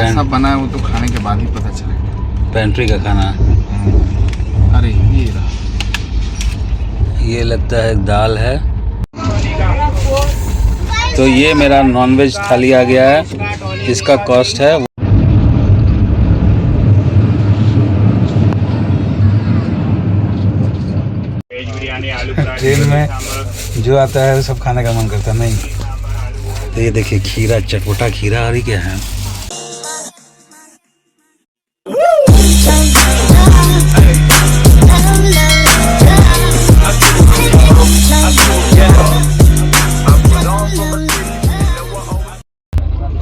कैसा बना है वो तो खाने के बाद ही पता चलेगा। पेंट्री का खाना। अरे ये रहा, ये लगता है दाल है। तो ये मेरा नॉनवेज थाली आ गया है। इसका कॉस्ट है ट्रेन में जो आता है सब खाने का मन करता नहीं। तो ये देखिए खीरा, चटपटा खीरा और ये क्या है।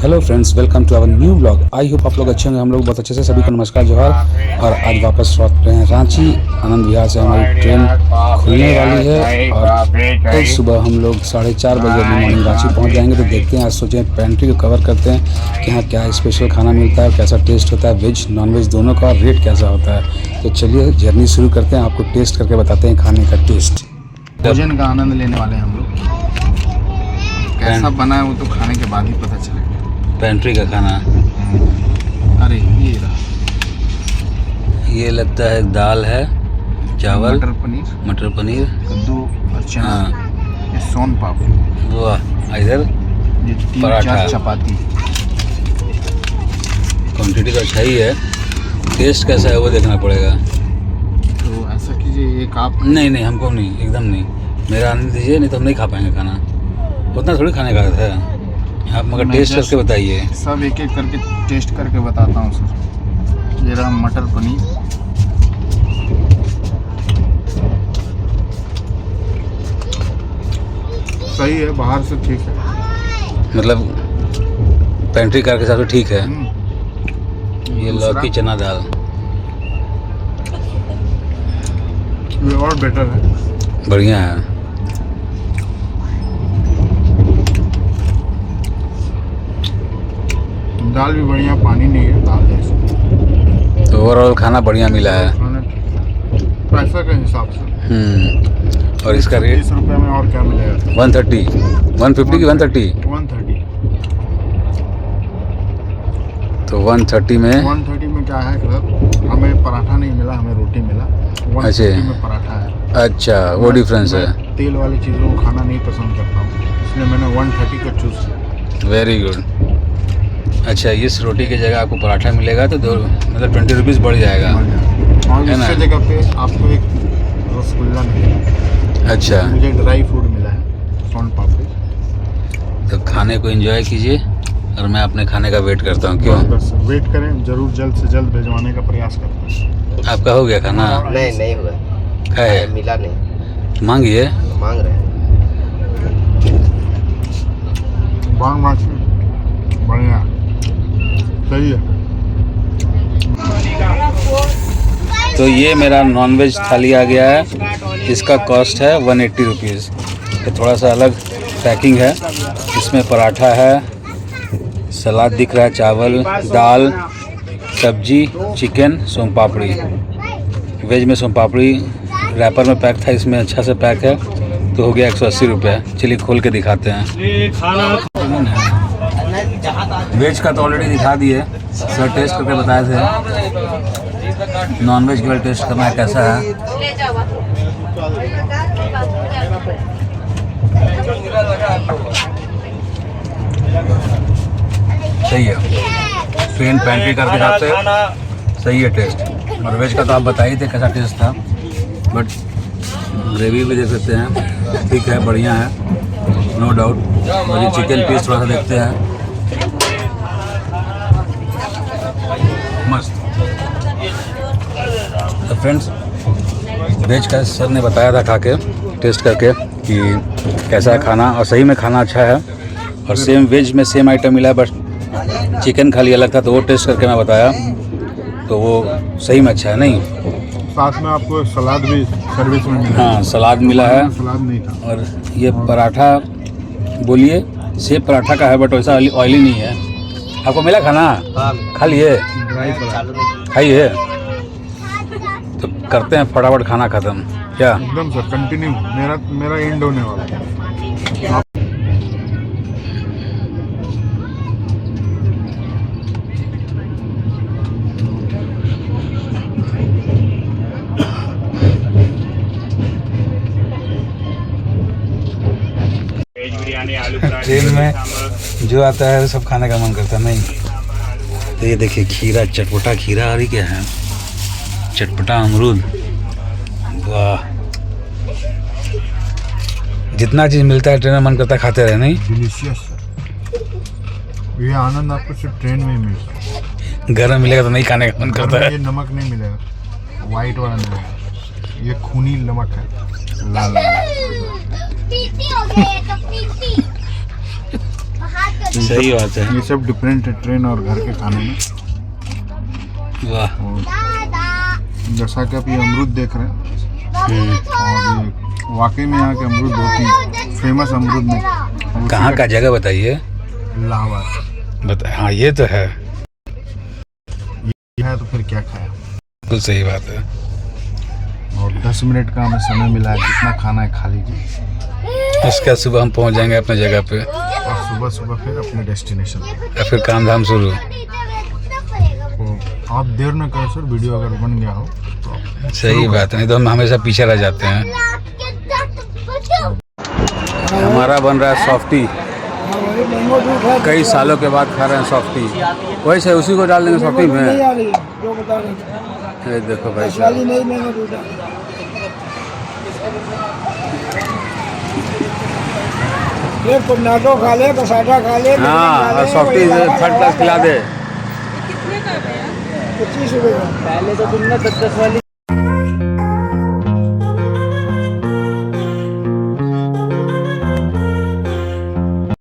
Hello friends, welcome to our new blog. I hope आप लोग अच्छे होंगे। हम लोग बहुत अच्छे से, सभी को नमस्कार, जोहार। और आज वापस लौट रहे हैं रांची। आनंद विहार से हमारी ट्रेन खुलने वाली है और कल सुबह हम लोग 4:30 बजे अर्ली मॉर्निंग रांची पहुंच जाएंगे। तो देखते हैं, आज सोचे पेंट्री को कवर करते हैं कि यहाँ क्या स्पेशल खाना मिलता है, कैसा टेस्ट होता है, वेज नॉन वेज दोनों का, और रेट कैसा होता है। तो चलिए जर्नी शुरू करते हैं, आपको टेस्ट करके बताते हैं खाने का टेस्ट। भोजन का आनंद लेने वाले हैं हम लोग। कैसा बना है वो तो खाने के बाद ही पता चलेगा। पेंट्री का खाना। अरे ये रहा, ये लगता है दाल है, चावल, मटर पनीर, कद्दू और चना। हाँ। ये सोन पापड़ी, वाह। इधर ये 3-4 पराठा, चपाती। क्वांटिटी तो अच्छा ही है। टेस्ट कैसा है वो देखना पड़ेगा। तो ऐसा कीजिए, एक आप नहीं हमको नहीं, एकदम नहीं। मेरा आनंद दीजिए, नहीं तो हम नहीं खा पाएंगे खाना। उतना थोड़ी खाने का है। आप मगर टेस्ट करके बताइए। सब एक एक करके टेस्ट करके बताता हूँ सर। ये रहा मटर पनीर, सही है, बाहर से ठीक है, मतलब पेंट्री कार के हिसाब से ठीक है। ये लौकी चना दाल, ये और बेटर है, बढ़िया है। दाल भी बढ़िया, पानी नहीं है दाल जैसे। तो ओवरऑल खाना बढ़िया मिला है खाना पैसा के हिसाब से। और इसका रेट 30 रुपये में और क्या मिलेगा। 130, 150 की 130। 130। तो 130 में 130 में क्या है सर, हमें पराठा नहीं मिला, हमें रोटी मिला। 130 में पराठा है। अच्छा, वो डिफरेंस है। तेल वाली चीज़ों को खाना नहीं पसंद करता हूँ, इसलिए मैंने 130 को चूज़ किया। Very good. अच्छा, इस रोटी की जगह आपको पराठा मिलेगा तो दो मतलब 20 रुपीज़ बढ़ जाएगा, और इसके जगह पे आपको एक रसगुल्ला मिलेगा। अच्छा, मुझे ड्राई फ्रूट मिला है, सोन पापड़ी। तो खाने को एंजॉय कीजिए और मैं अपने खाने का वेट करता हूँ। क्यों बस वेट करें, जरूर जल्द से जल्द भिजवाने का प्रयास करते हैं। आपका हो गया खाना? नहीं हुआ है, मिला नहीं। मांगिए, मांग रहे हैं। बढ़िया, सही है। तो ये मेरा नॉनवेज थाली आ गया है। इसका कॉस्ट है 180 रुपीज़। ये थोड़ा सा अलग पैकिंग है। इसमें पराठा है, सलाद दिख रहा है, चावल, दाल, सब्जी, चिकन, सोन पापड़ी। वेज में सोन पापड़ी रैपर में पैक था, इसमें अच्छा से पैक है। तो हो गया 180 रुपये। चलिए खोल के दिखाते हैं। वेज का तो ऑलरेडी दिखा दिए सर, टेस्ट करके बताए थे। नॉन वेज का टेस्ट करना है कैसा है। सही है, ट्रेन पेंट्री करके हिसाब से सही है टेस्ट। और वेज का तो आप बताइए थे कैसा टेस्ट था, बट ग्रेवी भी देख सकते हैं, ठीक है, बढ़िया है, नो डाउट। मुझे चिकन पीस थोड़ा सा देखते हैं, मस्त। तो फ्रेंड्स, वेज का सर ने बताया था खा के टेस्ट करके कि कैसा है खाना, और सही में खाना अच्छा है। और सेम वेज में सेम आइटम मिला है, बस चिकन खाली अलग था, तो वो टेस्ट करके मैं बताया, तो वो सही में अच्छा है। नहीं, साथ में आपको सलाद भी सर्विस में मिला। हाँ, सलाद मिला है। सलाद नहीं था। और ये पराठा बोलिए सेब पराठा का है, बट वैसा ऑयली नहीं है। आपको मिला खाना? खा लिए? खाइए। तो करते हैं फटाफट खाना खत्म क्या? एकदम सर, कंटिन्यू। मेरा एंड होने वाला है। में जो आता है सब खाने का मन करता नहीं। तो ये देखिए खीरा, चटपटा खीरा और ये क्या है, चटपटा अमरूद। वाह, जितना चीज़ मिलता है ट्रेन में मन करता है खाते रहे नहीं। डिलीशियस। ये आनंद आपको सिर्फ ट्रेन में ही मिलेगा। घर में मिलेगा तो नहीं खाने का मन करता है। ये नमक नहीं मिलेगा, वाइट वाला मिलेगा। ये खूनी नमक है, लाल सही बात है। ये सब डिफरेंट है ट्रेन और घर के खाने में। वाह, और जैसा कि आप ये अमरूद देख रहे हैं, और ये वाकई में यहाँ के अमरूद बहुत ही फेमस अमरूद में। कहाँ का जगह बताइए। इलाहाबाद। बता, हाँ ये तो है, ये है तो फिर क्या खाया। बिल्कुल सही बात है। और 10 मिनट का हमें समय मिला है, जितना खाना है खा लीजिए। उसके बाद सुबह हम पहुँच जाएंगे अपने जगह पे, और सुबह सुबह फिर अपने डेस्टिनेशन। या फिर काम धाम शुरू। तो आप देर न करें सर, वीडियो अगर बन गया हो तो। सही बात है, नहीं तो हम हमेशा पीछे रह जाते हैं। हमारा बन रहा है सॉफ्टी, कई सालों के बाद खा रहे हैं सॉफ्टी। वैसे उसी को डाल देंगे सॉफ्टी में। ये देखो भाई साहब, नाटो खा ले, कसाटा खा ले। हाँ, और सॉफ्टी थर्ड क्लास खिला दे। 25 रुपये। पहले तो तुमने 10-10 वाली